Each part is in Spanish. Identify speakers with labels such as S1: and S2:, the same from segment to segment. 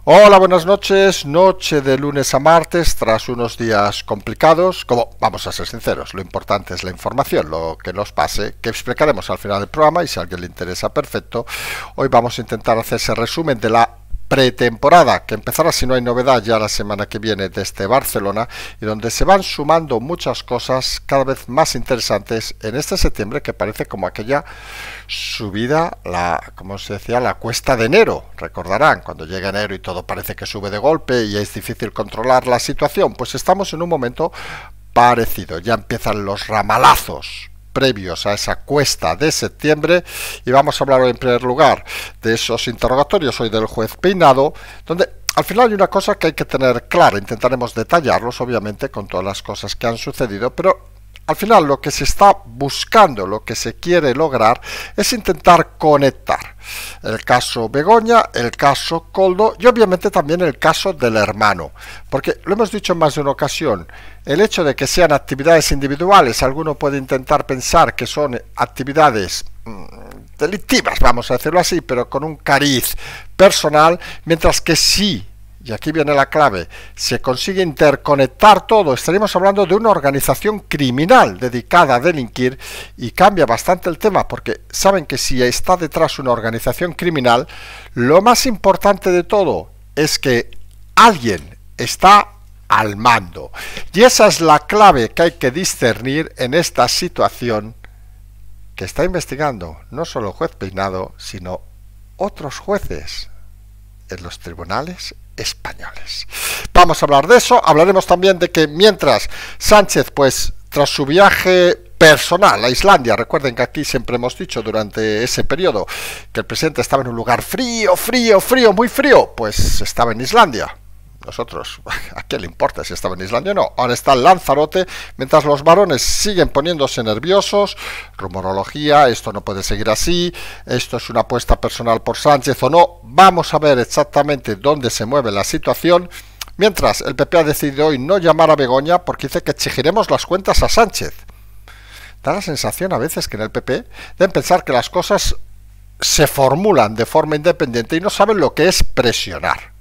S1: Hola, buenas noches, noche de lunes a martes, tras unos días complicados, como vamos a ser sinceros, lo importante es la información, lo que nos pase, que explicaremos al final del programa y si a alguien le interesa, perfecto. Hoy vamos a intentar hacer ese resumen de la pretemporada, que empezará si no hay novedad ya la semana que viene desde Barcelona, y donde se van sumando muchas cosas cada vez más interesantes en este septiembre, que parece como aquella subida, como se decía, la cuesta de enero. Recordarán, cuando llega enero y todo parece que sube de golpe y es difícil controlar la situación, pues estamos en un momento parecido, ya empiezan los ramalazos previos a esa cuesta de septiembre, y vamos a hablar hoy en primer lugar de esos interrogatorios hoy del juez Peinado, donde al final hay una cosa que hay que tener clara. Intentaremos detallarlos obviamente con todas las cosas que han sucedido, pero al final lo que se está buscando, lo que se quiere lograr es intentar conectar el caso Begoña, el caso Koldo y obviamente también el caso del hermano, porque lo hemos dicho en más de una ocasión, el hecho de que sean actividades individuales, alguno puede intentar pensar que son actividades delictivas, vamos a decirlo así, pero con un cariz personal, mientras que sí, y aquí viene la clave, se consigue interconectar todo, estaríamos hablando de una organización criminal dedicada a delinquir, y cambia bastante el tema, porque saben que si está detrás una organización criminal, lo más importante de todo es que alguien está al mando, y esa es la clave que hay que discernir en esta situación que está investigando no solo el juez Peinado, sino otros jueces en los tribunales españoles. Vamos a hablar de eso. Hablaremos también de que mientras Sánchez, pues tras su viaje personal a Islandia, recuerden que aquí siempre hemos dicho durante ese periodo que el presidente estaba en un lugar frío, muy frío, pues estaba en Islandia. Nosotros, ¿a quién le importa si estaba en Islandia o no? Ahora está en Lanzarote, mientras los varones siguen poniéndose nerviosos. Rumorología, esto no puede seguir así, esto es una apuesta personal por Sánchez o no. Vamos a ver exactamente dónde se mueve la situación. Mientras, el PP ha decidido hoy no llamar a Begoña porque dice que exigiremos las cuentas a Sánchez. Da la sensación a veces que en el PP deben pensar que las cosas se formulan de forma independiente y no saben lo que es presionar.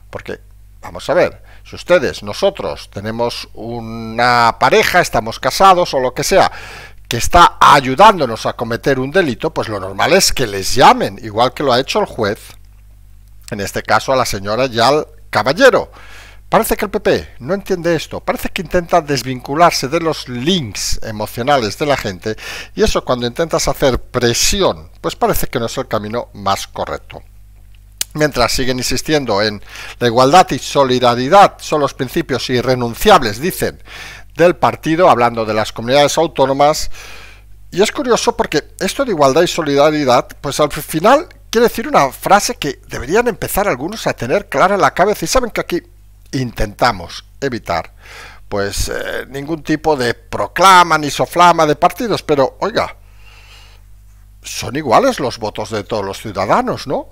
S1: Porque vamos a ver, si ustedes, nosotros, tenemos una pareja, estamos casados o lo que sea, que está ayudándonos a cometer un delito, pues lo normal es que les llamen, igual que lo ha hecho el juez, en este caso a la señora y al caballero. Parece que el PP no entiende esto, parece que intenta desvincularse de los links emocionales de la gente, y eso cuando intentas hacer presión, pues parece que no es el camino más correcto. Mientras siguen insistiendo en la igualdad y solidaridad, son los principios irrenunciables, dicen, del partido, hablando de las comunidades autónomas. Y es curioso porque esto de igualdad y solidaridad, pues al final quiere decir una frase que deberían empezar algunos a tener clara en la cabeza. Y saben que aquí intentamos evitar pues ningún tipo de proclama ni soflama de partidos, pero oiga, son iguales los votos de todos los ciudadanos, ¿no?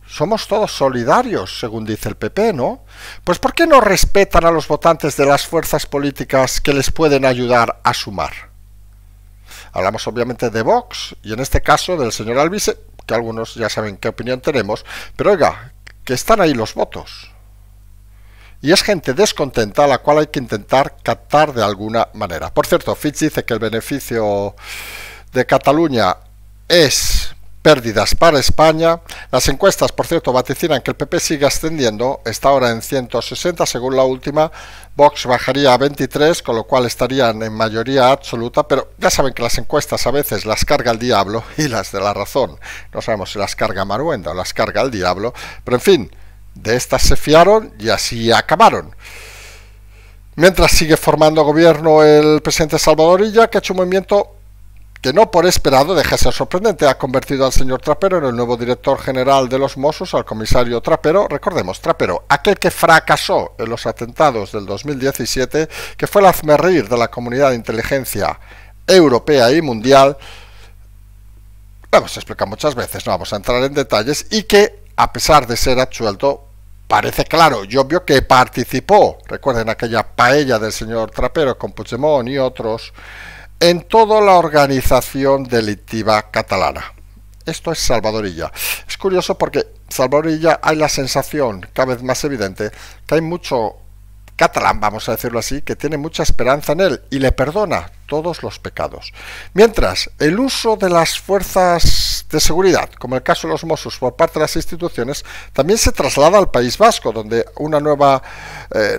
S1: Somos todos solidarios, según dice el PP, ¿no? Pues ¿por qué no respetan a los votantes de las fuerzas políticas que les pueden ayudar a sumar? Hablamos obviamente de Vox, y en este caso del señor Alvise, que algunos ya saben qué opinión tenemos, pero oiga, que están ahí los votos. Y es gente descontenta a la cual hay que intentar captar de alguna manera. Por cierto, Fitch dice que el beneficio de Cataluña es pérdidas para España. Las encuestas, por cierto, vaticinan que el PP sigue ascendiendo, está ahora en 160 según la última, Vox bajaría a 23, con lo cual estarían en mayoría absoluta, pero ya saben que las encuestas a veces las carga el diablo y las de La Razón no sabemos si las carga Maruenda o las carga el diablo, pero en fin, de estas se fiaron y así acabaron. Mientras sigue formando gobierno el presidente Salvador Illa, que ha hecho un movimiento que no por esperado deja de ser sorprendente. Ha convertido al señor Trapero en el nuevo director general de los Mossos, al comisario Trapero. Recordemos, Trapero, aquel que fracasó en los atentados del 2017, que fue el hazmerreír de la comunidad de inteligencia europea y mundial. Lo hemos explicado muchas veces, no vamos a entrar en detalles, y que, a pesar de ser absuelto, parece claro y obvio que participó, recuerden aquella paella del señor Trapero con Puigdemont y otros, en toda la organización delictiva catalana. Esto es Salvadorilla. Es curioso porque Salvadorilla hay la sensación, cada vez más evidente, que hay mucho catalán, vamos a decirlo así, que tiene mucha esperanza en él y le perdona todos los pecados. Mientras, el uso de las fuerzas de seguridad, como el caso de los Mossos por parte de las instituciones, también se traslada al País Vasco, donde una nueva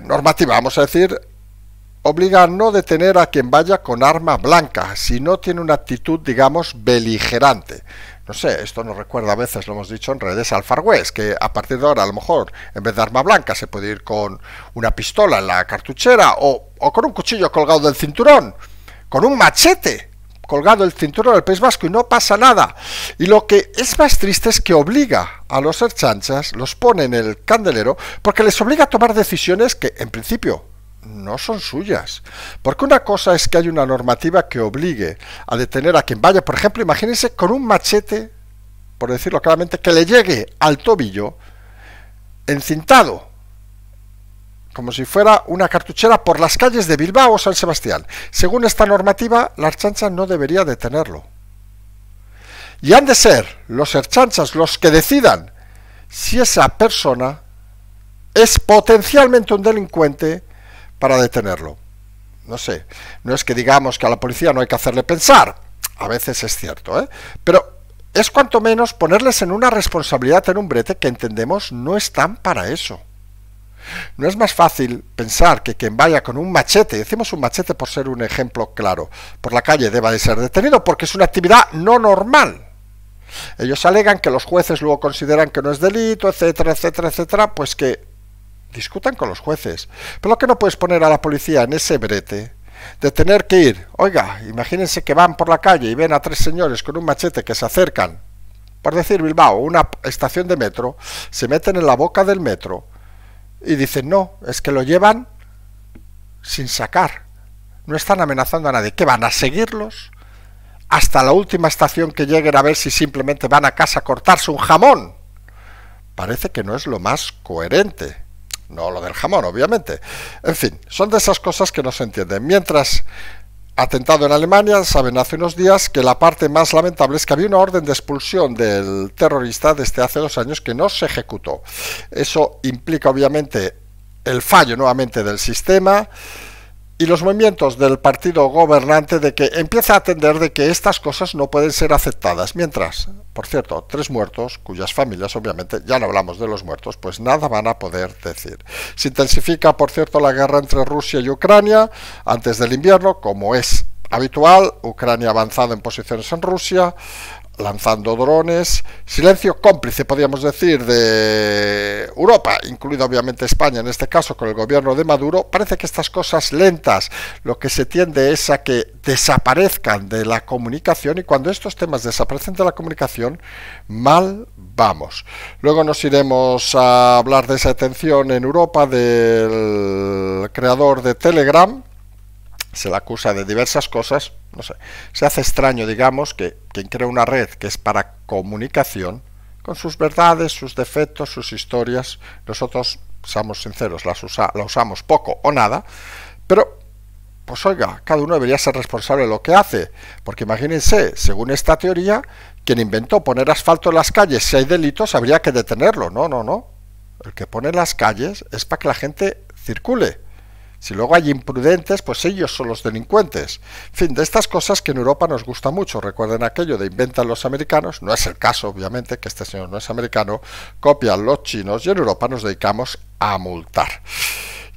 S1: normativa, vamos a decir, obliga a no detener a quien vaya con arma blanca, si no tiene una actitud, digamos, beligerante. No sé, esto nos recuerda a veces, lo hemos dicho en redes, al Far West, que a partir de ahora a lo mejor en vez de arma blanca se puede ir con una pistola en la cartuchera o con un cuchillo colgado del cinturón, con un machete colgado del cinturón del País Vasco y no pasa nada. Y lo que es más triste es que obliga a los ertzaintzas, los pone en el candelero, porque les obliga a tomar decisiones que en principio no son suyas, porque una cosa es que hay una normativa que obligue a detener a quien vaya, por ejemplo, imagínense con un machete, por decirlo claramente, que le llegue al tobillo, encintado, como si fuera una cartuchera por las calles de Bilbao o San Sebastián. Según esta normativa, la ertzaintza no debería detenerlo. Y han de ser los ertzaitzas los que decidan si esa persona es potencialmente un delincuente para detenerlo. No sé, no es que digamos que a la policía no hay que hacerle pensar, a veces es cierto, pero es cuanto menos ponerles en una responsabilidad, en un brete que entendemos no están para eso. No es más fácil pensar que quien vaya con un machete, decimos un machete por ser un ejemplo claro, por la calle deba de ser detenido porque es una actividad no normal. Ellos alegan que los jueces luego consideran que no es delito, etcétera, etcétera, etcétera, pues que discutan con los jueces. Pero lo que no puedes poner a la policía en ese brete de tener que ir, oiga, imagínense que van por la calle y ven a tres señores con un machete que se acercan, por decir Bilbao, una estación de metro, se meten en la boca del metro y dicen, no, es que lo llevan sin sacar, no están amenazando a nadie. ¿Qué van a seguirlos hasta la última estación que lleguen a ver si simplemente van a casa a cortarse un jamón? Parece que no es lo más coherente. No lo del jamón, obviamente. En fin, son de esas cosas que no se entienden. Mientras, atentado en Alemania, saben hace unos días que la parte más lamentable es que había una orden de expulsión del terrorista desde hace 2 años que no se ejecutó. Eso implica obviamente el fallo nuevamente del sistema y los movimientos del partido gobernante de que empieza a atender de que estas cosas no pueden ser aceptadas. Mientras, por cierto, 3 muertos, cuyas familias, obviamente, ya no hablamos de los muertos, pues nada van a poder decir. Se intensifica, por cierto, la guerra entre Rusia y Ucrania antes del invierno, como es habitual, Ucrania avanzando en posiciones en Rusia, lanzando drones, silencio cómplice, podríamos decir, de Europa, incluida obviamente España, en este caso con el gobierno de Maduro. Parece que estas cosas lentas, lo que se tiende es a que desaparezcan de la comunicación, y cuando estos temas desaparecen de la comunicación, mal vamos. Luego nos iremos a hablar de esa detención en Europa del creador de Telegram. Se le acusa de diversas cosas, no sé, se hace extraño, digamos, que quien crea una red que es para comunicación, con sus verdades, sus defectos, sus historias, nosotros, seamos sinceros, la usamos poco o nada, pero, pues oiga, cada uno debería ser responsable de lo que hace, porque imagínense, según esta teoría, quien inventó poner asfalto en las calles, si hay delitos, habría que detenerlo. No, no, no, el que pone las calles es para que la gente circule. Si luego hay imprudentes, pues ellos son los delincuentes. En fin, de estas cosas que en Europa nos gusta mucho. Recuerden aquello de inventan los americanos. No es el caso, obviamente, que este señor no es americano. Copian los chinos y en Europa nos dedicamos a multar.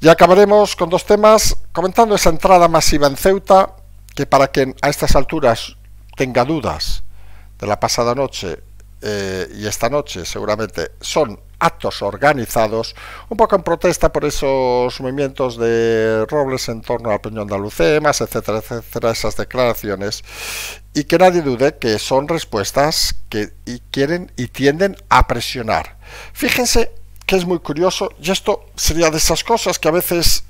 S1: Y acabaremos con 2 temas, comentando esa entrada masiva en Ceuta, que para quien a estas alturas tenga dudas de la pasada noche y esta noche seguramente son actos organizados, un poco en protesta por esos movimientos de Robles en torno al Peñón de Alucemas, etcétera, etcétera, esas declaraciones, y que nadie dude que son respuestas que quieren y tienden a presionar. Fíjense que es muy curioso, y esto sería de esas cosas que a veces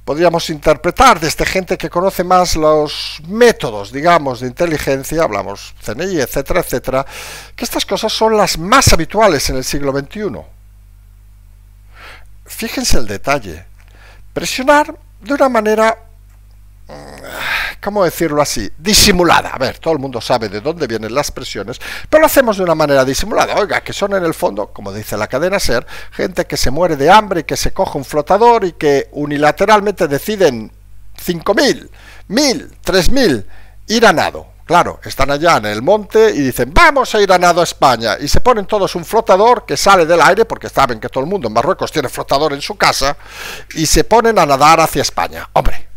S1: podríamos interpretar desde gente que conoce más los métodos, digamos, de inteligencia, hablamos CNI, etcétera, etcétera, que estas cosas son las más habituales en el siglo XXI. Fíjense el detalle. Presionar de una manera ¿cómo decirlo así? Disimulada. A ver, todo el mundo sabe de dónde vienen las presiones, pero lo hacemos de una manera disimulada. Oiga, que son en el fondo, como dice la cadena SER, gente que se muere de hambre y que se coge un flotador y que unilateralmente deciden 5.000, 1.000, 3.000 ir a nado. Claro, están allá en el monte y dicen, vamos a ir a nado a España. Y se ponen todos un flotador que sale del aire, porque saben que todo el mundo en Marruecos tiene flotador en su casa, y se ponen a nadar hacia España. Hombre.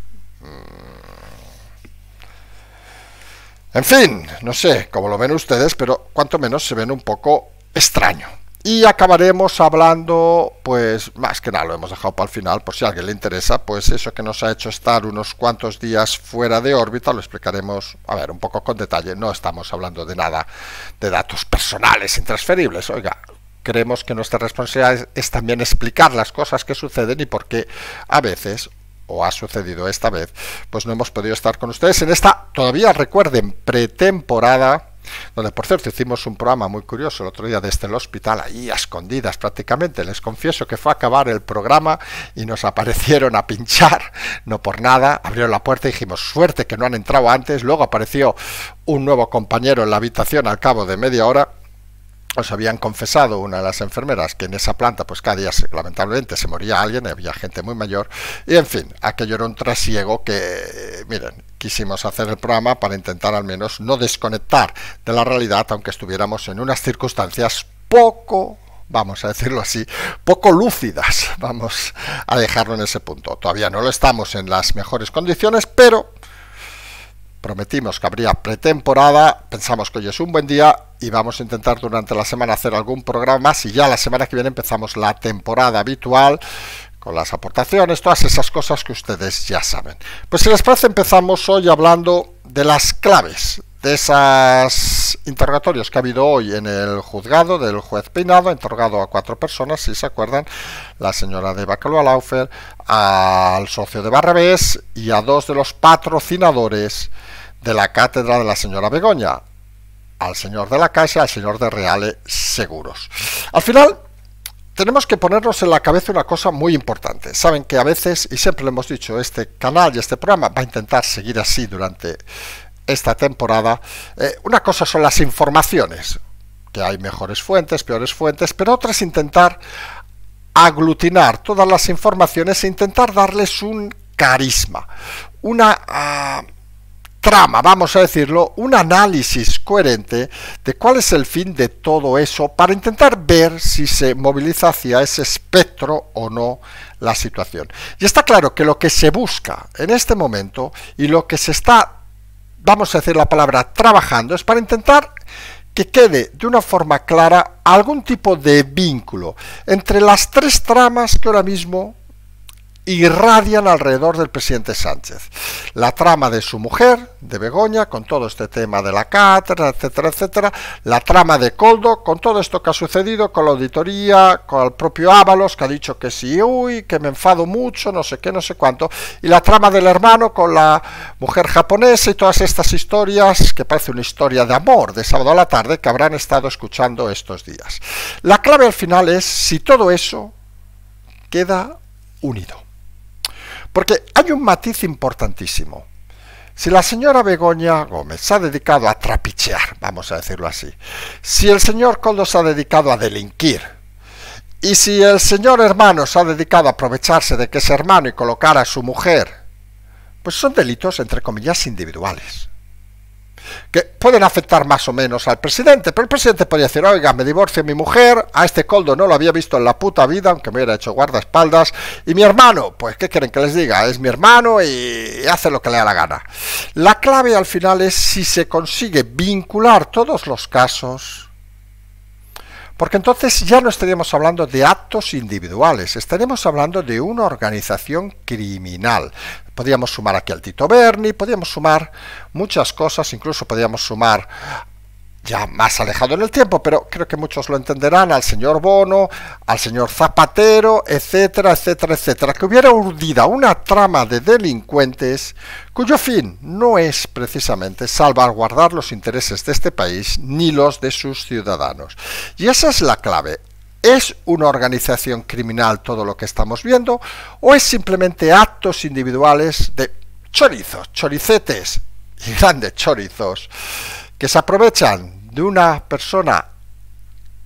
S1: En fin, no sé cómo lo ven ustedes, pero cuanto menos se ven un poco extraño. Y acabaremos hablando, pues, más que nada, lo hemos dejado para el final, por si a alguien le interesa, pues eso que nos ha hecho estar unos cuantos días fuera de órbita, lo explicaremos, a ver, un poco con detalle. No estamos hablando de nada de datos personales intransferibles, oiga. Creemos que nuestra responsabilidad es también explicar las cosas que suceden y por qué a veces, o ha sucedido esta vez, pues no hemos podido estar con ustedes en esta, todavía recuerden, pretemporada, donde por cierto hicimos un programa muy curioso el otro día desde el hospital, ahí a escondidas prácticamente. Les confieso que fue a acabar el programa y nos aparecieron a pinchar, no por nada, abrieron la puerta y dijimos, suerte que no han entrado antes. Luego apareció un nuevo compañero en la habitación al cabo de media hora. Os habían confesado una de las enfermeras que en esa planta pues cada día lamentablemente se moría alguien, había gente muy mayor, y en fin, aquello era un trasiego que, miren, quisimos hacer el programa para intentar al menos no desconectar de la realidad, aunque estuviéramos en unas circunstancias poco, vamos a decirlo así, poco lúcidas, vamos a dejarlo en ese punto. Todavía no lo estamos en las mejores condiciones, pero prometimos que habría pretemporada, pensamos que hoy es un buen día y vamos a intentar durante la semana hacer algún programa más y ya la semana que viene empezamos la temporada habitual con las aportaciones, todas esas cosas que ustedes ya saben. Pues si les parece empezamos hoy hablando de las claves de esos interrogatorios que ha habido hoy en el juzgado del juez Peinado. Ha interrogado a 4 personas, si se acuerdan, la señora de Bacalao-Laufer, al socio de Barrabés y a 2 de los patrocinadores de la cátedra de la señora Begoña, al señor de la Caixa y al señor de Reale Seguros. Al final tenemos que ponernos en la cabeza una cosa muy importante. Saben que a veces, y siempre lo hemos dicho, este canal y este programa va a intentar seguir así durante esta temporada. Una cosa son las informaciones, que hay mejores fuentes, peores fuentes, pero otra es intentar aglutinar todas las informaciones e intentar darles un carisma, una trama, vamos a decirlo, un análisis coherente de cuál es el fin de todo eso para intentar ver si se moviliza hacia ese espectro o no la situación. Y está claro que lo que se busca en este momento y lo que se está, vamos a decir la palabra, trabajando, es para intentar que quede de una forma clara algún tipo de vínculo entre las 3 tramas que ahora mismo irradian alrededor del presidente Sánchez. La trama de su mujer, de Begoña, con todo este tema de la cátedra, etcétera, etcétera. La trama de Koldo, con todo esto que ha sucedido, con la auditoría, con el propio Ábalos, que ha dicho que sí, uy, que me enfado mucho, no sé qué, no sé cuánto. Y la trama del hermano con la mujer japonesa y todas estas historias, que parece una historia de amor de sábado a la tarde, que habrán estado escuchando estos días. La clave al final es si todo eso queda unido. Porque hay un matiz importantísimo. Si la señora Begoña Gómez se ha dedicado a trapichear, vamos a decirlo así, si el señor Koldo se ha dedicado a delinquir, y si el señor hermano se ha dedicado a aprovecharse de que es hermano y colocar a su mujer, pues son delitos, entre comillas, individuales, que pueden afectar más o menos al presidente, pero el presidente podría decir, oiga, me divorcio de mi mujer, a este Koldo no lo había visto en la puta vida, aunque me hubiera hecho guardaespaldas, y mi hermano, pues ¿qué quieren que les diga? Es mi hermano y hace lo que le da la gana. La clave al final es si se consigue vincular todos los casos, porque entonces ya no estaríamos hablando de actos individuales, estaríamos hablando de una organización criminal. Podríamos sumar aquí al Tito Berni, podríamos sumar muchas cosas, incluso podríamos sumar, ya más alejado en el tiempo, pero creo que muchos lo entenderán, al señor Bono, al señor Zapatero, etcétera, etcétera, etcétera, que hubiera urdida una trama de delincuentes cuyo fin no es precisamente salvaguardar los intereses de este país ni los de sus ciudadanos. Y esa es la clave. ¿Es una organización criminal todo lo que estamos viendo o es simplemente actos individuales de chorizos, choricetes y grandes chorizos que se aprovechan de una persona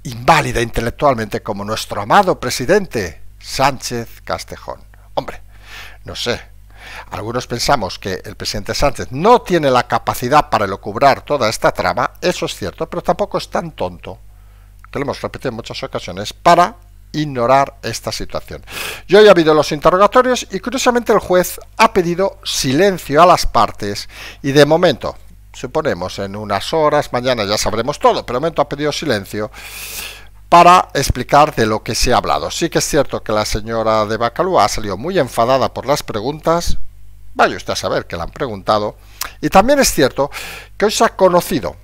S1: inválida intelectualmente como nuestro amado presidente Sánchez Castejón. Hombre, no sé, algunos pensamos que el presidente Sánchez no tiene la capacidad para elucubrar toda esta trama, eso es cierto, pero tampoco es tan tonto, que lo hemos repetido en muchas ocasiones, para ignorar esta situación. Yo ya he habido los interrogatorios y curiosamente el juez ha pedido silencio a las partes y de momento, suponemos en unas horas, mañana ya sabremos todo, pero de momento ha pedido silencio para explicar de lo que se ha hablado. Sí que es cierto que la señora de Bacalúa ha salido muy enfadada por las preguntas, vaya usted a saber que la han preguntado, y también es cierto que hoy se ha conocido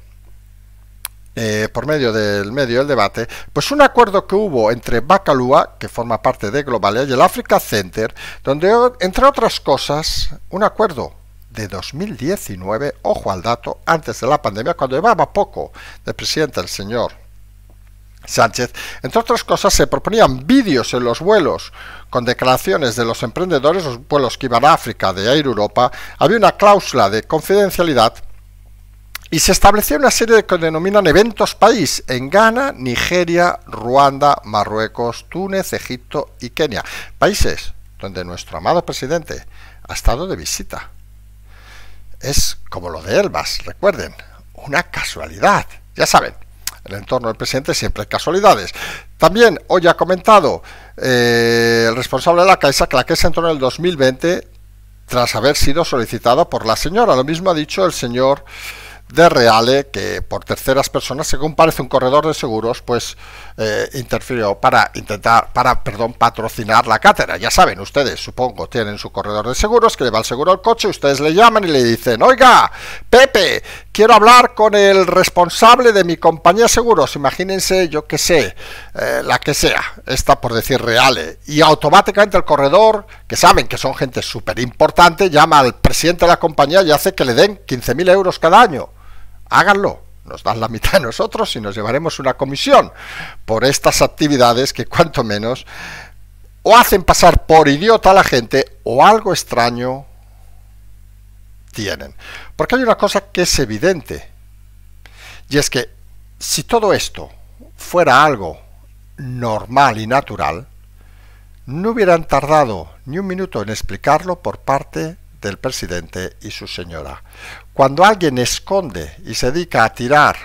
S1: por medio del debate, pues un acuerdo que hubo entre Bacalúa, que forma parte de Globalia, y el Africa Center, donde, entre otras cosas, un acuerdo de 2019, ojo al dato, antes de la pandemia, cuando llevaba poco de presidente el señor Sánchez, entre otras cosas se proponían vídeos en los vuelos con declaraciones de los emprendedores, los vuelos que iban a África de Air Europa, había una cláusula de confidencialidad y se estableció una serie de que denominan eventos país en Ghana, Nigeria, Ruanda, Marruecos, Túnez, Egipto y Kenia. Países donde nuestro amado presidente ha estado de visita. Es como lo de Elbas, recuerden, una casualidad. Ya saben, en el entorno del presidente siempre hay casualidades. También hoy ha comentado el responsable de la Caixa que la Caixa entró en el 2020 tras haber sido solicitado por la señora. Lo mismo ha dicho el señor de Reale, que por terceras personas, según parece un corredor de seguros, pues interfirió para patrocinar la cátedra. Ya saben ustedes, supongo, tienen su corredor de seguros que le va el seguro al coche, ustedes le llaman y le dicen: oiga, Pepe, quiero hablar con el responsable de mi compañía de seguros, imagínense, yo qué sé, la que sea, esta por decir Reale, y automáticamente el corredor, que saben que son gente súper importante, llama al presidente de la compañía y hace que le den 15.000 euros cada año. Háganlo, nos dan la mitad de nosotros y nos llevaremos una comisión por estas actividades que cuanto menos o hacen pasar por idiota a la gente o algo extraño tienen. Porque hay una cosa que es evidente, y es que si todo esto fuera algo normal y natural, no hubieran tardado ni un minuto en explicarlo por parte del presidente y su señora. Cuando alguien esconde y se dedica a tirar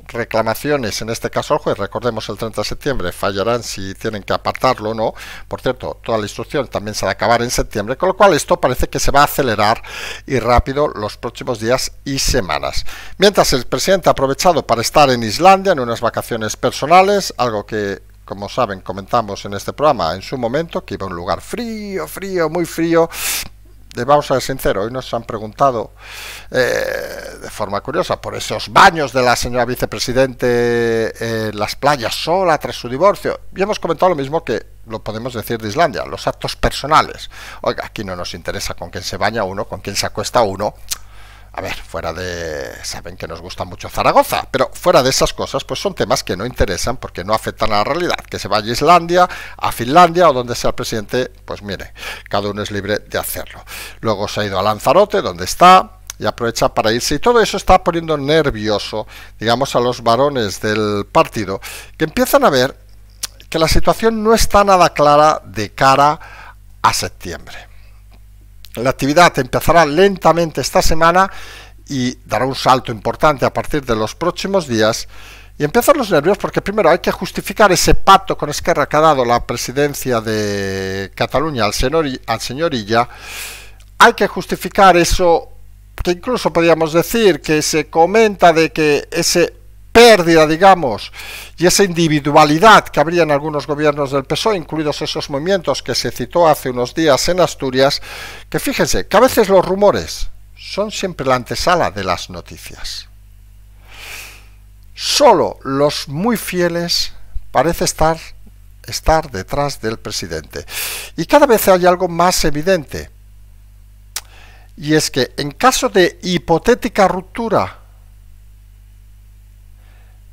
S1: reclamaciones, en este caso al juez, recordemos el 30 de septiembre, fallarán si tienen que apartarlo o no, por cierto, toda la instrucción también se va a acabar en septiembre, con lo cual esto parece que se va a acelerar y rápido los próximos días y semanas. Mientras el presidente ha aprovechado para estar en Islandia en unas vacaciones personales, algo que, como saben, comentamos en este programa en su momento, que iba a un lugar frío, muy frío. Vamos a ser sinceros, hoy nos han preguntado de forma curiosa por esos baños de la señora vicepresidente en las playas sola tras su divorcio, y hemos comentado lo mismo que lo podemos decir de Islandia, los actos personales. Oiga, aquí no nos interesa con quién se baña uno, con quién se acuesta uno. A ver, fuera de... saben que nos gusta mucho Zaragoza, pero fuera de esas cosas, pues son temas que no interesan porque no afectan a la realidad. Que se vaya a Islandia, a Finlandia o donde sea el presidente, pues mire, cada uno es libre de hacerlo. Luego se ha ido a Lanzarote, donde está, y aprovecha para irse. Y todo eso está poniendo nervioso, digamos, a los varones del partido, que empiezan a ver que la situación no está nada clara de cara a septiembre. La actividad empezará lentamente esta semana y dará un salto importante a partir de los próximos días. Y empiezan los nervios porque primero hay que justificar ese pacto con Esquerra que ha dado la presidencia de Cataluña al señor Illa. Hay que justificar eso que incluso podríamos decir que se comenta de que ese pérdida, digamos, y esa individualidad que habría en algunos gobiernos del PSOE, incluidos esos movimientos que se citó hace unos días en Asturias, que fíjense que a veces los rumores son siempre la antesala de las noticias. Solo los muy fieles parece estar detrás del presidente. Y cada vez hay algo más evidente, y es que en caso de hipotética ruptura,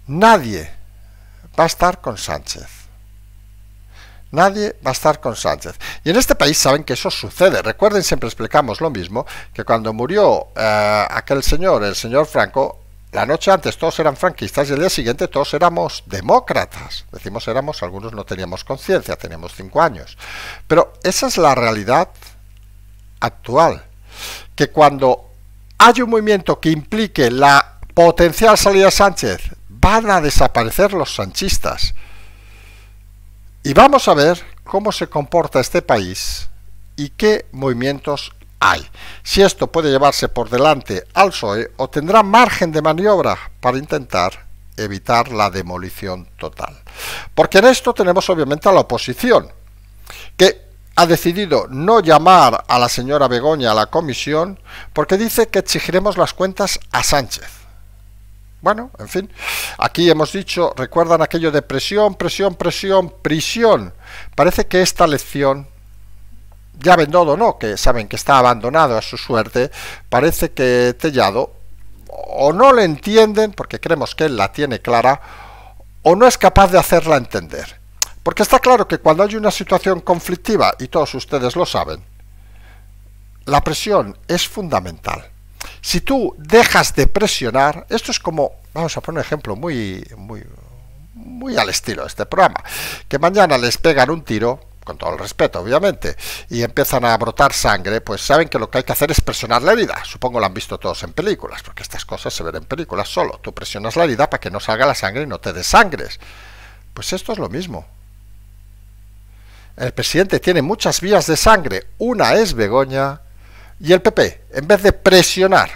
S1: nadie va a estar con Sánchez. Nadie va a estar con Sánchez. Y en este país saben que eso sucede. Recuerden, siempre explicamos lo mismo, que cuando murió aquel señor, el señor Franco, la noche antes todos eran franquistas y el día siguiente todos éramos demócratas. Decimos éramos, algunos no teníamos conciencia, teníamos 5 años. Pero esa es la realidad actual. Que cuando hay un movimiento que implique la potencial salida de Sánchez, van a desaparecer los sanchistas. Y vamos a ver cómo se comporta este país y qué movimientos hay. Si esto puede llevarse por delante al PSOE o tendrá margen de maniobra para intentar evitar la demolición total. Porque en esto tenemos obviamente a la oposición, que ha decidido no llamar a la señora Begoña a la comisión porque dice que exigiremos las cuentas a Sánchez. Bueno, en fin, aquí hemos dicho, recuerdan aquello de presión, presión, presión, prisión. Parece que esta lección, ya Bendodo no, que saben que está abandonado a su suerte, parece que Tellado o no le entienden, porque creemos que él la tiene clara, o no es capaz de hacerla entender. Porque está claro que cuando hay una situación conflictiva, y todos ustedes lo saben, la presión es fundamental. Si tú dejas de presionar, esto es como, vamos a poner un ejemplo muy al estilo de este programa, que mañana les pegan un tiro, con todo el respeto obviamente, y empiezan a brotar sangre, pues saben que lo que hay que hacer es presionar la herida. Supongo lo han visto todos en películas, porque estas cosas se ven en películas solo. Tú presionas la herida para que no salga la sangre y no te desangres. Pues esto es lo mismo. El presidente tiene muchas vías de sangre, una es Begoña, y el PP, en vez de presionar,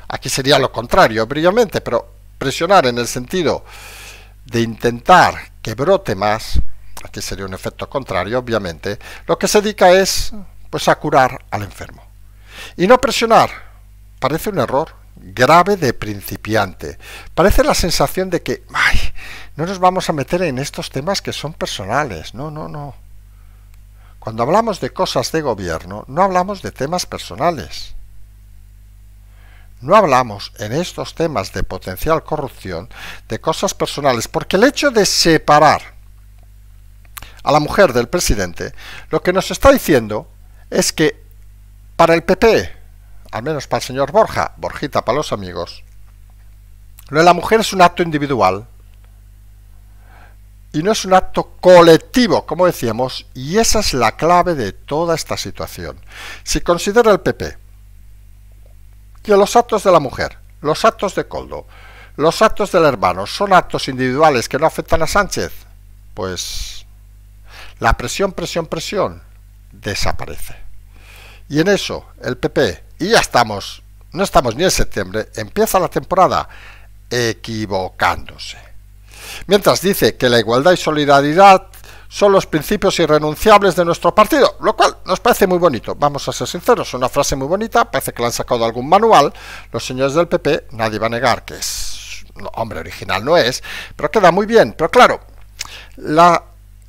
S1: aquí sería lo contrario, obviamente, pero presionar en el sentido de intentar que brote más, aquí sería un efecto contrario, obviamente, lo que se dedica es pues a curar al enfermo. Y no presionar, parece un error grave de principiante. Parece la sensación de que, ay, no nos vamos a meter en estos temas que son personales. No, no, no. Cuando hablamos de cosas de gobierno, no hablamos de temas personales. No hablamos en estos temas de potencial corrupción de cosas personales, porque el hecho de separar a la mujer del presidente, lo que nos está diciendo es que para el PP, al menos para el señor Borja, Borjita para los amigos, lo de la mujer es un acto individual y no es un acto colectivo, como decíamos, y esa es la clave de toda esta situación. Si considera el PP que los actos de la mujer, los actos de Koldo, los actos del hermano son actos individuales que no afectan a Sánchez, pues la presión, presión, presión desaparece. Y en eso el PP, y ya estamos, no estamos ni en septiembre, empieza la temporada equivocándose. Mientras dice que la igualdad y solidaridad son los principios irrenunciables de nuestro partido, lo cual nos parece muy bonito. Vamos a ser sinceros, es una frase muy bonita, parece que la han sacado de algún manual. Los señores del PP, nadie va a negar que es, no, hombre, original no es, pero queda muy bien. Pero claro, la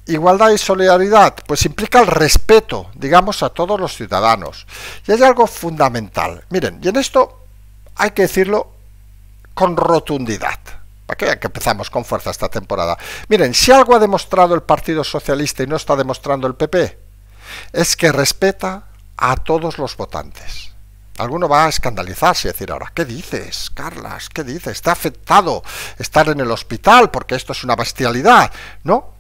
S1: igualdad y solidaridad pues implica el respeto, digamos, a todos los ciudadanos. Y hay algo fundamental. Miren, y en esto hay que decirlo con rotundidad. ¿Para qué? Que empezamos con fuerza esta temporada. Miren, si algo ha demostrado el Partido Socialista y no está demostrando el PP, es que respeta a todos los votantes. Alguno va a escandalizarse y decir ahora, ¿qué dices, Carlas? ¿Qué dices? Está afectado estar en el hospital porque esto es una bestialidad. No,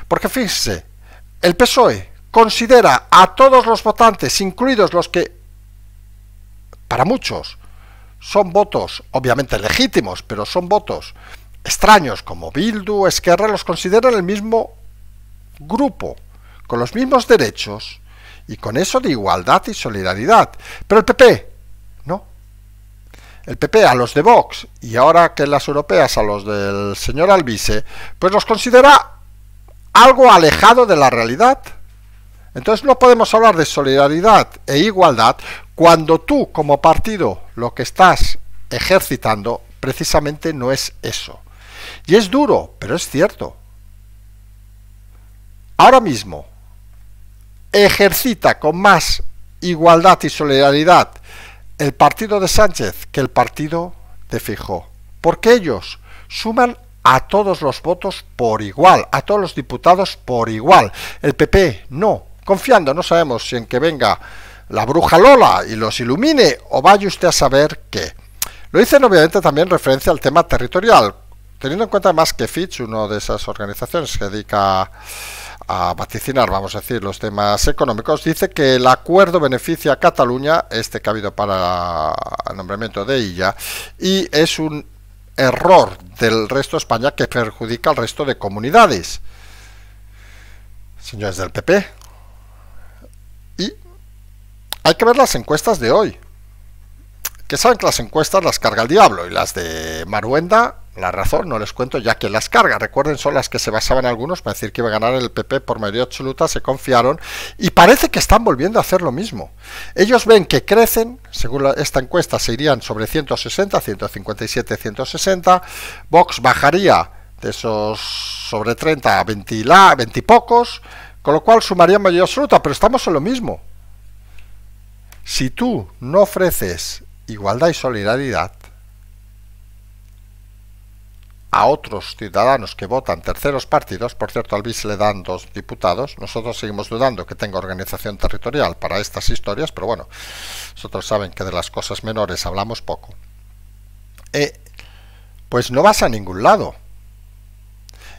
S1: porque fíjense, el PSOE considera a todos los votantes, incluidos los que, para muchos, son votos, obviamente legítimos, pero son votos extraños como Bildu, Esquerra, los consideran el mismo grupo, con los mismos derechos y con eso de igualdad y solidaridad. Pero el PP, no. El PP a los de Vox y ahora que en las europeas a los del señor Alvise, pues los considera algo alejado de la realidad. Entonces no podemos hablar de solidaridad e igualdad cuando tú como partido lo que estás ejercitando precisamente no es eso. Y es duro, pero es cierto. Ahora mismo ejercita con más igualdad y solidaridad el partido de Sánchez que el partido de Feijóo, porque ellos suman a todos los votos por igual, a todos los diputados por igual. El PP no, confiando, no sabemos si en que venga la bruja Lola y los ilumine o vaya usted a saber qué. Lo dicen obviamente también en referencia al tema territorial, teniendo en cuenta más que Fitch, una de esas organizaciones que dedica a vaticinar, vamos a decir, los temas económicos, dice que el acuerdo beneficia a Cataluña, este que ha habido para el nombramiento de ella, y es un error del resto de España que perjudica al resto de comunidades. Señores del PP, y hay que ver las encuestas de hoy, que saben que las encuestas las carga el diablo, y las de Maruenda, la razón, no les cuento ya que las carga. Recuerden, son las que se basaban algunos para decir que iba a ganar el PP por mayoría absoluta, se confiaron, y parece que están volviendo a hacer lo mismo. Ellos ven que crecen, según esta encuesta se irían sobre 160, 157, 160, Vox bajaría de esos sobre 30 a 20 y pocos, con lo cual sumaría mayoría absoluta, pero estamos en lo mismo. Si tú no ofreces igualdad y solidaridad a otros ciudadanos que votan terceros partidos, por cierto, al BIS le dan 2 diputados, nosotros seguimos dudando que tenga organización territorial para estas historias, pero bueno, nosotros saben que de las cosas menores hablamos poco, pues no vas a ningún lado.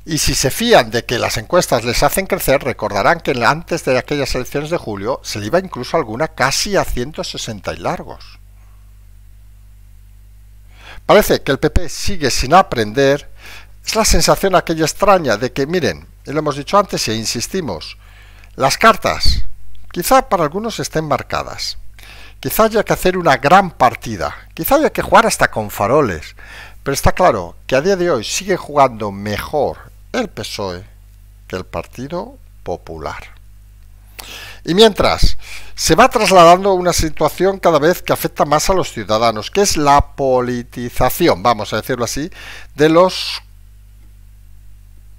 S1: Y si se fían de que las encuestas les hacen crecer, recordarán que antes de aquellas elecciones de julio se le iba incluso alguna casi a 160 y largos. Parece que el PP sigue sin aprender. Es la sensación aquella extraña de que, miren, y lo hemos dicho antes e insistimos, las cartas quizá para algunos estén marcadas, quizá haya que hacer una gran partida, quizá haya que jugar hasta con faroles, pero está claro que a día de hoy sigue jugando mejor el PSOE que el Partido Popular. Y mientras se va trasladando una situación cada vez que afecta más a los ciudadanos, que es la politización, vamos a decirlo así, de los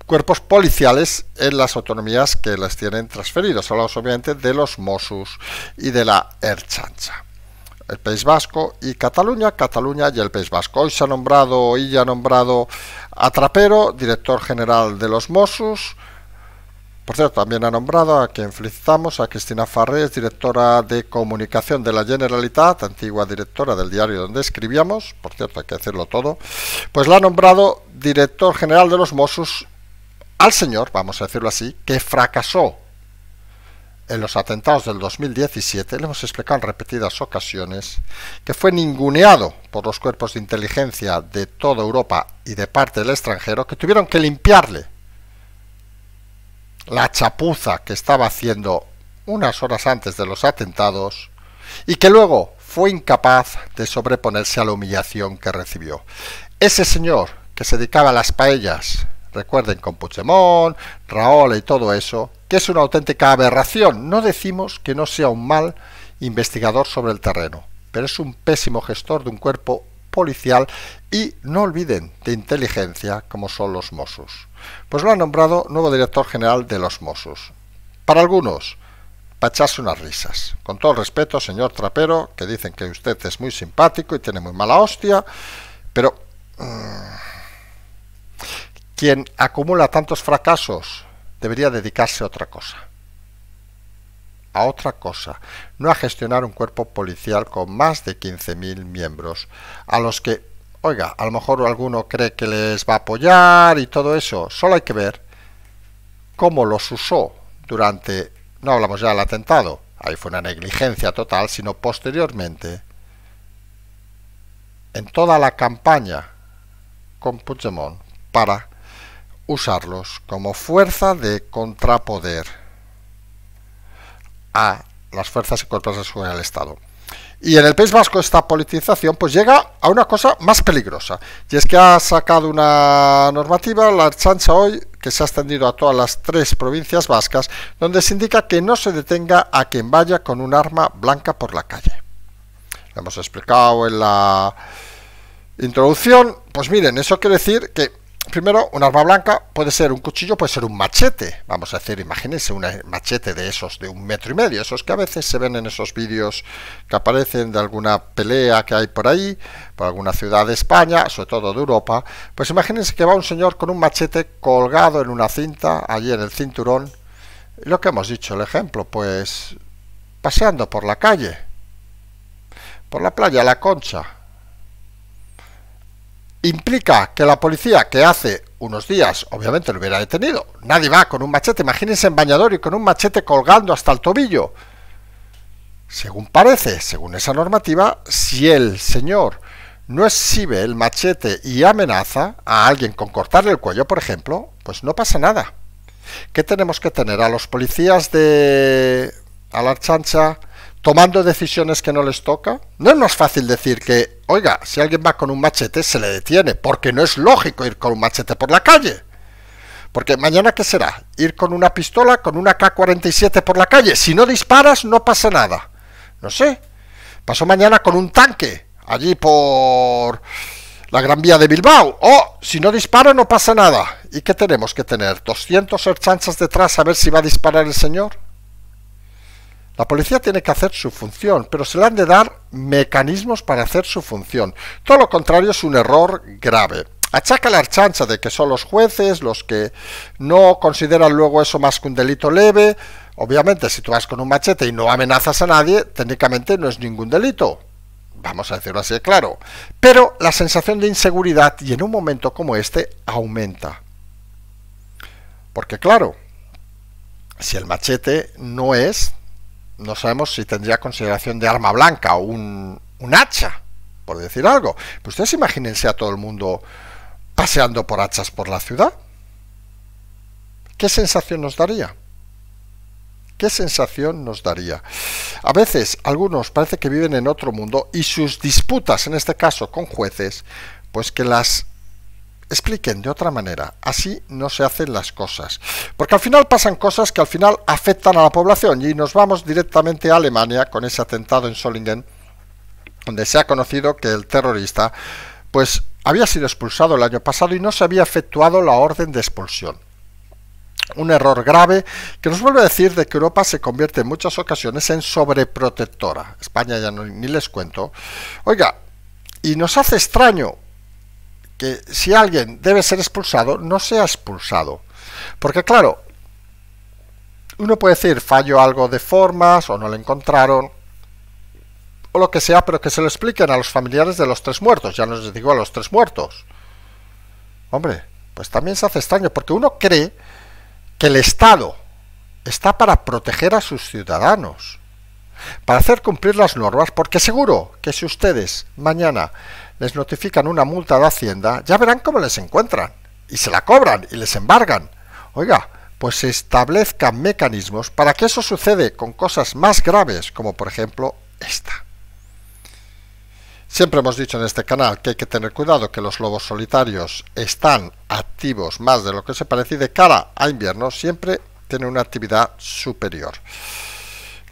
S1: cuerpos policiales en las autonomías que les tienen transferidos. Hablamos obviamente de los Mossos y de la Ertzaintza. El País Vasco y Cataluña, Cataluña y el País Vasco. Hoy se ha nombrado, a Trapero, director general de los Mossos. Por cierto, también ha nombrado, a quien felicitamos, a Cristina Farrés, directora de comunicación de la Generalitat, antigua directora del diario donde escribíamos, por cierto hay que decirlo todo, pues la ha nombrado director general de los Mossos al señor, vamos a decirlo así, que fracasó en los atentados del 2017, le hemos explicado en repetidas ocasiones, que fue ninguneado por los cuerpos de inteligencia de toda Europa y de parte del extranjero, que tuvieron que limpiarle la chapuza que estaba haciendo unas horas antes de los atentados y que luego fue incapaz de sobreponerse a la humillación que recibió. Ese señor que se dedicaba a las paellas, recuerden, con Puigdemont, Rahola y todo eso, que es una auténtica aberración. No decimos que no sea un mal investigador sobre el terreno, pero es un pésimo gestor de un cuerpo policial y, no olviden, de inteligencia como son los Mossos. Pues lo han nombrado nuevo director general de los Mossos. Para algunos, para echarse unas risas. Con todo el respeto, señor Trapero, que dicen que usted es muy simpático y tiene muy mala hostia, pero quien acumula tantos fracasos debería dedicarse a otra cosa. A otra cosa, no a gestionar un cuerpo policial con más de 15.000 miembros, a los que, oiga, a lo mejor alguno cree que les va a apoyar y todo eso. Solo hay que ver cómo los usó durante, no hablamos ya del atentado, ahí fue una negligencia total, sino posteriormente, en toda la campaña con Puigdemont, para usarlos como fuerza de contrapoder a las fuerzas y cuerpos de seguridad del Estado. Y en el País Vasco esta politización pues llega a una cosa más peligrosa, y es que ha sacado una normativa, la Ertzaintza hoy, que se ha extendido a todas las 3 provincias vascas, donde se indica que no se detenga a quien vaya con un arma blanca por la calle. Lo hemos explicado en la introducción. Pues miren, eso quiere decir que Primero, un arma blanca puede ser un cuchillo, puede ser un machete. Vamos a decir, imagínense un machete de esos de 1,5 metros, esos que a veces se ven en esos vídeos que aparecen de alguna pelea que hay por ahí, por alguna ciudad de España, sobre todo de Europa. Pues imagínense que va un señor con un machete colgado en una cinta, allí en el cinturón. Y lo que hemos dicho, el ejemplo, pues paseando por la calle, por la playa La Concha. Implica que la policía, que hace unos días obviamente lo hubiera detenido, nadie va con un machete, imagínense en bañador y con un machete colgando hasta el tobillo. Según parece, según esa normativa, si el señor no exhibe el machete y amenaza a alguien con cortarle el cuello, por ejemplo, pues no pasa nada. ¿Qué tenemos que tener? ¿A los policías a la chancha tomando decisiones que no les toca? ¿No es más fácil decir que, oiga, si alguien va con un machete se le detiene, porque no es lógico ir con un machete por la calle? Porque mañana, ¿qué será? Ir con una pistola, con una K-47 por la calle. Si no disparas, no pasa nada. No sé. Pasó mañana con un tanque, allí por la Gran Vía de Bilbao. Oh, si no dispara, no pasa nada. ¿Y qué tenemos que tener? ¿200 erchanchas detrás a ver si va a disparar el señor? La policía tiene que hacer su función, pero se le han de dar mecanismos para hacer su función. Todo lo contrario es un error grave. Achaca la erchancha de que son los jueces los que no consideran luego eso más que un delito leve. Obviamente, si tú vas con un machete y no amenazas a nadie, técnicamente no es ningún delito. Vamos a decirlo así de claro. Pero la sensación de inseguridad, y en un momento como este, aumenta. Porque claro, si el machete no sabemos si tendría consideración de arma blanca o un hacha, por decir algo. Pues ustedes imagínense a todo el mundo paseando por hachas por la ciudad. ¿Qué sensación nos daría? ¿Qué sensación nos daría? A veces algunos parece que viven en otro mundo y sus disputas, en este caso con jueces, pues que las expliquen de otra manera. Así no se hacen las cosas. Porque al final pasan cosas que al final afectan a la población, y nos vamos directamente a Alemania con ese atentado en Solingen, donde se ha conocido que el terrorista pues había sido expulsado el año pasado y no se había efectuado la orden de expulsión. Un error grave que nos vuelve a decir de que Europa se convierte en muchas ocasiones en sobreprotectora. España ya ni les cuento. Oiga, y nos hace extraño que si alguien debe ser expulsado, no sea expulsado. Porque claro, uno puede decir, falló algo de formas, o no lo encontraron, o lo que sea, pero que se lo expliquen a los familiares de los 3 muertos. Ya no les digo a los 3 muertos. Hombre, pues también se hace extraño, porque uno cree que el Estado está para proteger a sus ciudadanos, para hacer cumplir las normas, porque seguro que si ustedes mañana les notifican una multa de Hacienda, ya verán cómo les encuentran, y se la cobran, y les embargan. Oiga, pues se establezcan mecanismos para que eso suceda con cosas más graves, como por ejemplo esta. Siempre hemos dicho en este canal que hay que tener cuidado, que los lobos solitarios están activos más de lo que se parece, y de cara a invierno siempre tienen una actividad superior.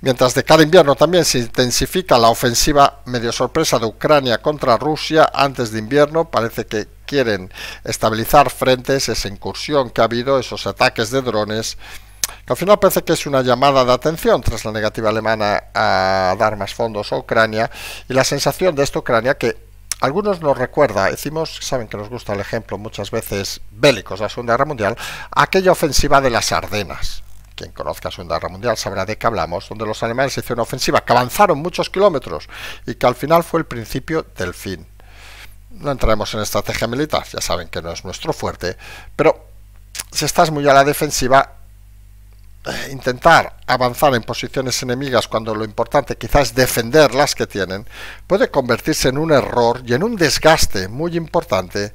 S1: Mientras de cara a invierno también se intensifica la ofensiva medio sorpresa de Ucrania contra Rusia. Antes de invierno parece que quieren estabilizar frentes, esa incursión que ha habido, esos ataques de drones, que al final parece que es una llamada de atención tras la negativa alemana a dar más fondos a Ucrania, y la sensación de esta Ucrania que algunos nos recuerda, decimos, saben que nos gusta el ejemplo muchas veces bélicos de la Segunda Guerra Mundial, aquella ofensiva de las Ardenas. Quien conozca la Segunda Guerra Mundial sabrá de qué hablamos, donde los alemanes hicieron una ofensiva que avanzaron muchos kilómetros y que al final fue el principio del fin. No entraremos en estrategia militar, ya saben que no es nuestro fuerte, pero si estás muy a la defensiva, intentar avanzar en posiciones enemigas cuando lo importante quizás es defender las que tienen, puede convertirse en un error y en un desgaste muy importante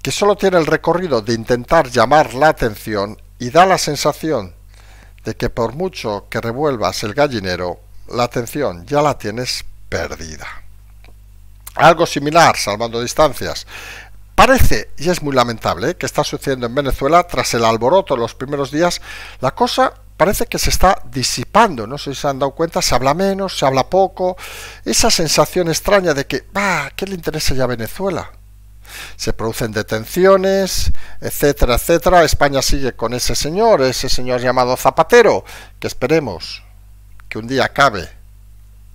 S1: que solo tiene el recorrido de intentar llamar la atención, y da la sensación de que por mucho que revuelvas el gallinero, la atención ya la tienes perdida. Algo similar, salvando distancias, parece, y es muy lamentable, que está sucediendo en Venezuela. Tras el alboroto en los primeros días, la cosa parece que se está disipando. No sé si se han dado cuenta, se habla menos, se habla poco. Esa sensación extraña de que, ¿qué le interesa ya a Venezuela? se producen detenciones, etcétera, etcétera. España sigue con ese señor llamado Zapatero, que esperemos que un día acabe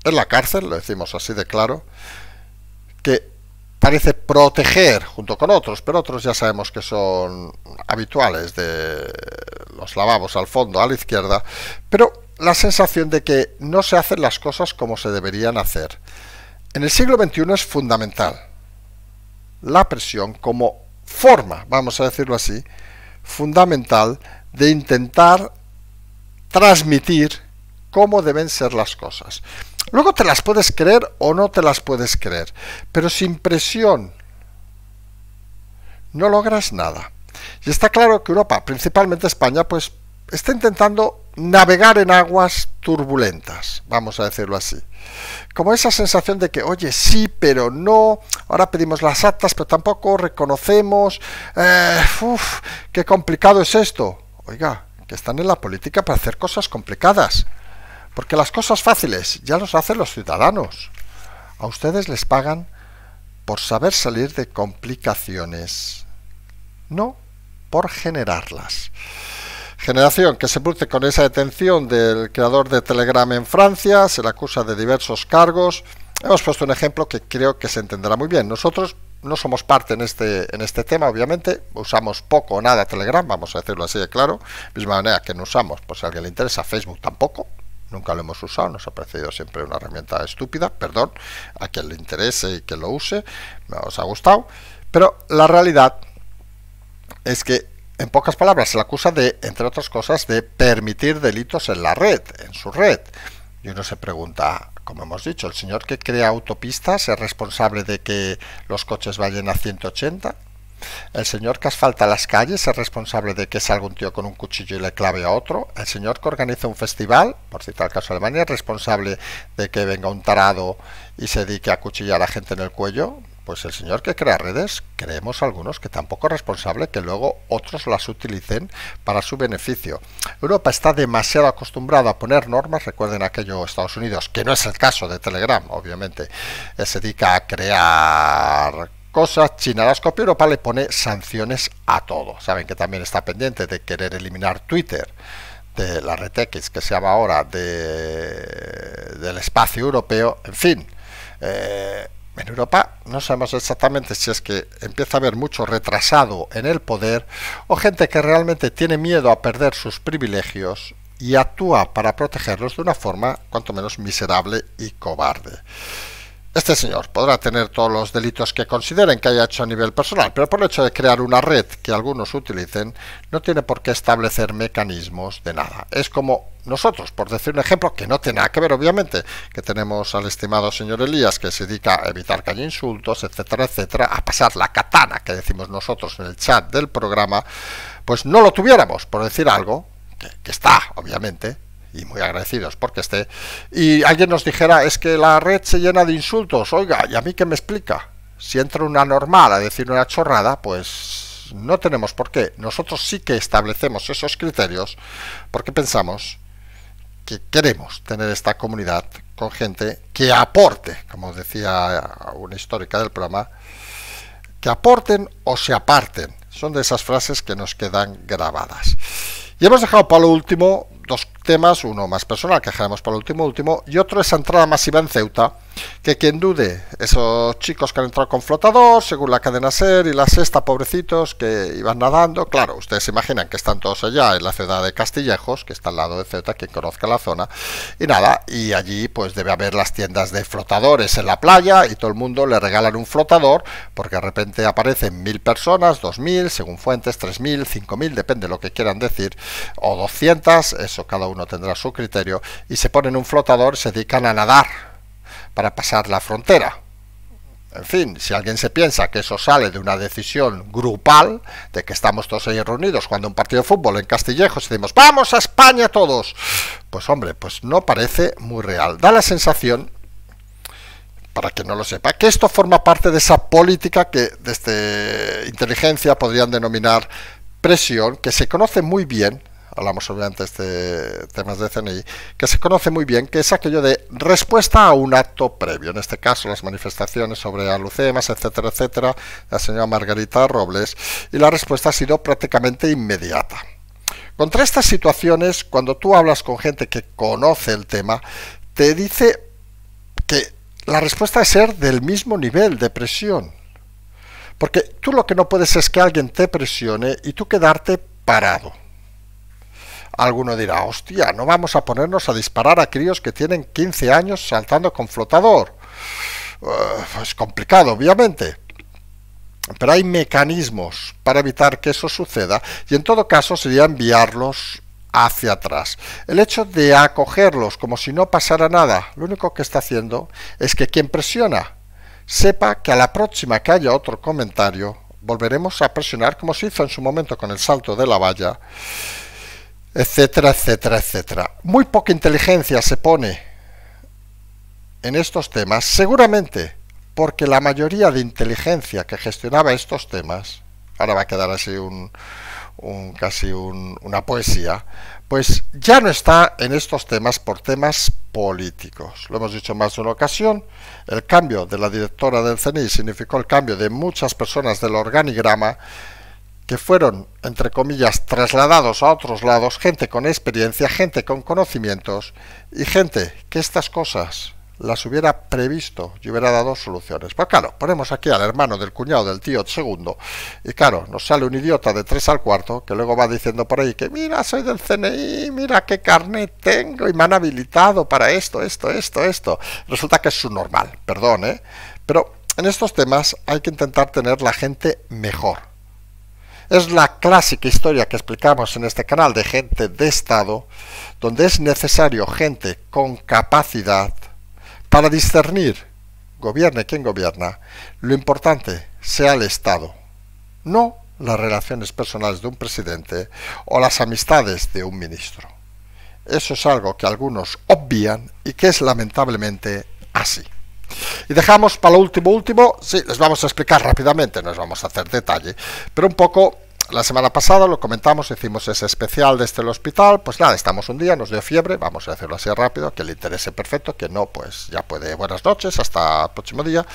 S1: en la cárcel, lo decimos así de claro, que parece proteger junto con otros, pero otros ya sabemos que son habituales de los lavabos al fondo, a la izquierda, pero la sensación de que no se hacen las cosas como se deberían hacer. En el siglo XXI es fundamental la presión como forma, vamos a decirlo así, fundamental de intentar transmitir cómo deben ser las cosas. Luego te las puedes creer o no te las puedes creer, pero sin presión no logras nada. Y está claro que Europa, principalmente España, pues está intentando navegar en aguas turbulentas, vamos a decirlo así. Como esa sensación de que, oye, sí, pero no, ahora pedimos las actas, pero tampoco reconocemos, qué complicado es esto. Oiga, que están en la política para hacer cosas complicadas, porque las cosas fáciles ya los hacen los ciudadanos. A ustedes les pagan por saber salir de complicaciones, no por generarlas. Generación que se produce con esa detención del creador de Telegram en Francia, se le acusa de diversos cargos. Hemos puesto un ejemplo que creo que se entenderá muy bien. Nosotros no somos parte en este tema, obviamente, usamos poco o nada Telegram, vamos a decirlo así de claro, de misma manera que no usamos, pues si a alguien le interesa, Facebook tampoco, nunca lo hemos usado, nos ha parecido siempre una herramienta estúpida, perdón, a quien le interese y que lo use, nos ha gustado, pero la realidad es que en pocas palabras se le acusa de, entre otras cosas, de permitir delitos en la red, en su red. Y uno se pregunta, como hemos dicho, ¿el señor que crea autopistas es responsable de que los coches vayan a 180? ¿El señor que asfalta las calles es responsable de que salga un tío con un cuchillo y le clave a otro? ¿El señor que organiza un festival, por citar el caso de Alemania, es responsable de que venga un tarado y se dedique a acuchillar a la gente en el cuello? Pues el señor que crea redes, creemos algunos que tampoco es responsable que luego otros las utilicen para su beneficio. Europa está demasiado acostumbrada a poner normas, recuerden aquello Estados Unidos, que no es el caso de Telegram, obviamente, se dedica a crear cosas, China las copia, Europa le pone sanciones a todo. Saben que también está pendiente de querer eliminar Twitter de la red X, que se llama ahora del espacio europeo, en fin. En Europa no sabemos exactamente si es que empieza a haber mucho retrasado en el poder o gente que realmente tiene miedo a perder sus privilegios y actúa para protegerlos de una forma cuanto menos miserable y cobarde. Este señor podrá tener todos los delitos que consideren que haya hecho a nivel personal, pero por el hecho de crear una red que algunos utilicen, no tiene por qué establecer mecanismos de nada. Es como nosotros, por decir un ejemplo, que no tiene nada que ver, obviamente, que tenemos al estimado señor Elías, que se dedica a evitar que haya insultos, etcétera, etcétera, a pasar la katana, que decimos nosotros en el chat del programa, pues no lo tuviéramos, por decir algo, que está, obviamente, y muy agradecidos porque esté, y alguien nos dijera, es que la red se llena de insultos, oiga, ¿y a mí qué me explica? Si entra una normal a decir una chorrada, pues no tenemos por qué. Nosotros sí que establecemos esos criterios porque pensamos que queremos tener esta comunidad con gente que aporte, como decía una histórica del programa, que aporten o se aparten. Son de esas frases que nos quedan grabadas. Y hemos dejado para lo último dos temas, uno más personal que dejaremos para lo último, y otro es entrada masiva en Ceuta, que quien dude, esos chicos que han entrado con flotador, según la cadena SER y la Sexta, pobrecitos, que iban nadando, claro, ustedes se imaginan que están todos allá en la ciudad de Castillejos, que está al lado de Ceuta, quien conozca la zona, y nada, y allí pues debe haber las tiendas de flotadores en la playa, y todo el mundo le regalan un flotador, porque de repente aparecen 1000 personas, 2000, según fuentes, 3000, 5000, depende de lo que quieran decir, o 200, eso cada uno tendrá su criterio, y se ponen un flotador y se dedican a nadar para pasar la frontera. En fin, si alguien se piensa que eso sale de una decisión grupal, de que estamos todos ahí reunidos jugando un partido de fútbol en Castillejos y decimos ¡vamos a España todos! Pues hombre, pues no parece muy real. Da la sensación, para quien no lo sepa, que esto forma parte de esa política que desde inteligencia podrían denominar presión, que se conoce muy bien hablamos obviamente de temas de CNI, que se conoce muy bien, que es aquello de respuesta a un acto previo, en este caso las manifestaciones sobre alucemas, etcétera, etcétera, la señora Margarita Robles, y la respuesta ha sido prácticamente inmediata. Contra estas situaciones, cuando tú hablas con gente que conoce el tema, te dice que la respuesta es ser del mismo nivel de presión. Porque tú lo que no puedes es que alguien te presione y tú quedarte parado. Alguno dirá, hostia, no vamos a ponernos a disparar a críos que tienen 15 años saltando con flotador. Es complicado, obviamente. Pero hay mecanismos para evitar que eso suceda y en todo caso sería enviarlos hacia atrás. El hecho de acogerlos como si no pasara nada, lo único que está haciendo es que quien presiona sepa que a la próxima que haya otro comentario volveremos a presionar como se hizo en su momento con el salto de la valla, etcétera, etcétera, etcétera. Muy poca inteligencia se pone en estos temas, seguramente porque la mayoría de inteligencia que gestionaba estos temas, ahora va a quedar así casi una poesía, pues ya no está en estos temas por temas políticos. Lo hemos dicho en más de una ocasión, el cambio de la directora del CNI significó el cambio de muchas personas del organigrama que fueron, entre comillas, trasladados a otros lados, gente con experiencia, gente con conocimientos y gente que estas cosas las hubiera previsto y hubiera dado soluciones. Pues claro, ponemos aquí al hermano del cuñado del tío segundo y claro, nos sale un idiota de 3 al cuarto que luego va diciendo por ahí que mira, soy del CNI, mira qué carnet tengo y me han habilitado para esto. Resulta que es su normal, perdón, pero en estos temas hay que intentar tener la gente mejor. Es la clásica historia que explicamos en este canal de gente de Estado, donde es necesario gente con capacidad para discernir, gobierne quien gobierna, lo importante sea el Estado, no las relaciones personales de un presidente o las amistades de un ministro. Eso es algo que algunos obvian y que es lamentablemente así. Y dejamos para lo último, sí, les vamos a explicar rápidamente, no les vamos a hacer detalle, pero un poco. La semana pasada lo comentamos, hicimos ese especial desde el hospital, pues nada, estamos un día, nos dio fiebre, vamos a decirlo así rápido, que le interese perfecto, que no, pues ya puede, buenas noches, hasta el próximo día.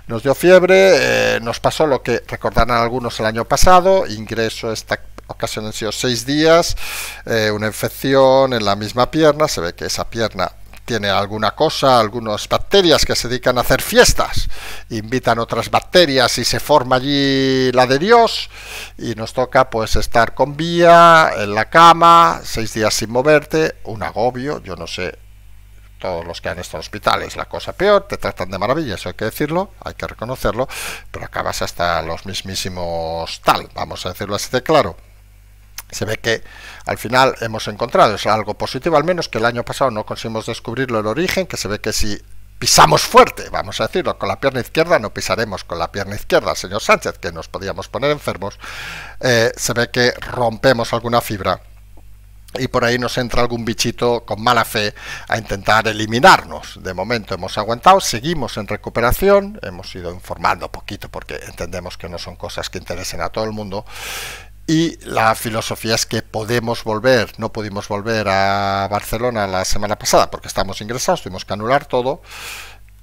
S1: Nos dio fiebre, nos pasó lo que recordarán algunos el año pasado, ingreso esta ocasión han sido 6 días, una infección en la misma pierna, se ve que esa pierna tiene alguna cosa, algunas bacterias que se dedican a hacer fiestas, invitan otras bacterias y se forma allí la de Dios y nos toca pues estar con vía en la cama, 6 días sin moverte, un agobio, yo no sé, todos los que han estado en hospitales, la cosa peor, te tratan de maravilla, eso hay que decirlo, hay que reconocerlo, pero acabas hasta los mismísimos tal, vamos a decirlo así de claro. Se ve que al final hemos encontrado, es algo positivo al menos, que el año pasado no conseguimos descubrirlo el origen, que se ve que si pisamos fuerte, vamos a decirlo, con la pierna izquierda, no pisaremos con la pierna izquierda, señor Sánchez, que nos podíamos poner enfermos, se ve que rompemos alguna fibra y por ahí nos entra algún bichito con mala fe a intentar eliminarnos. De momento hemos aguantado, seguimos en recuperación, hemos ido informando poquito porque entendemos que no son cosas que interesen a todo el mundo. Y la filosofía es que podemos volver, no pudimos volver a Barcelona la semana pasada porque estamos ingresados, tuvimos que anular todo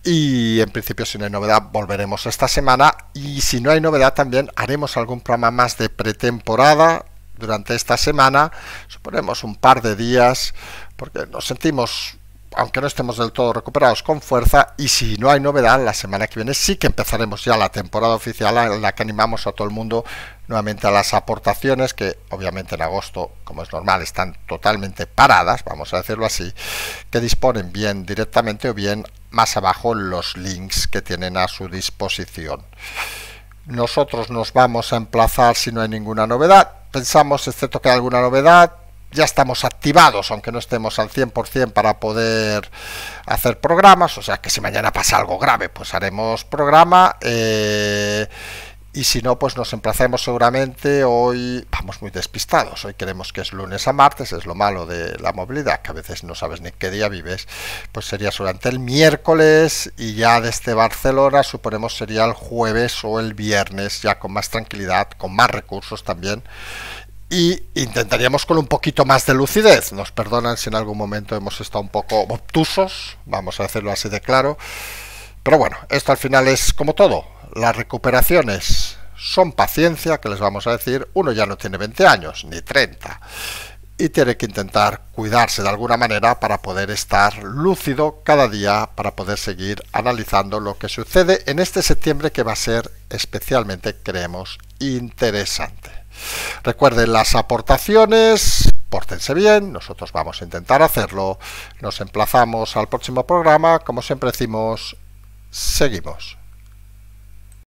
S1: y en principio si no hay novedad volveremos esta semana y si no hay novedad también haremos algún programa más de pretemporada durante esta semana, suponemos un par de días porque nos sentimos, aunque no estemos del todo recuperados, con fuerza y si no hay novedad la semana que viene sí que empezaremos ya la temporada oficial en la que animamos a todo el mundo nuevamente a las aportaciones que obviamente en agosto, como es normal, están totalmente paradas, vamos a decirlo así, que disponen bien directamente o bien más abajo los links que tienen a su disposición. Nosotros nos vamos a emplazar si no hay ninguna novedad, pensamos, excepto que hay alguna novedad, ya estamos activados, aunque no estemos al 100% para poder hacer programas, o sea que si mañana pasa algo grave, pues haremos programa, y si no, pues nos emplazaremos seguramente hoy, vamos muy despistados, hoy creemos que es lunes a martes, es lo malo de la movilidad, que a veces no sabes ni qué día vives, pues sería durante el miércoles y ya desde Barcelona suponemos sería el jueves o el viernes, ya con más tranquilidad, con más recursos también, y intentaríamos con un poquito más de lucidez. Nos perdonan si en algún momento hemos estado un poco obtusos, vamos a decirlo así de claro, pero bueno, esto al final es como todo, las recuperaciones son paciencia, que les vamos a decir, uno ya no tiene 20 años, ni 30, y tiene que intentar cuidarse de alguna manera para poder estar lúcido cada día, para poder seguir analizando lo que sucede en este septiembre, que va a ser especialmente, creemos, interesante. Recuerden las aportaciones, pórtense bien, nosotros vamos a intentar hacerlo, nos emplazamos al próximo programa, como siempre decimos, seguimos.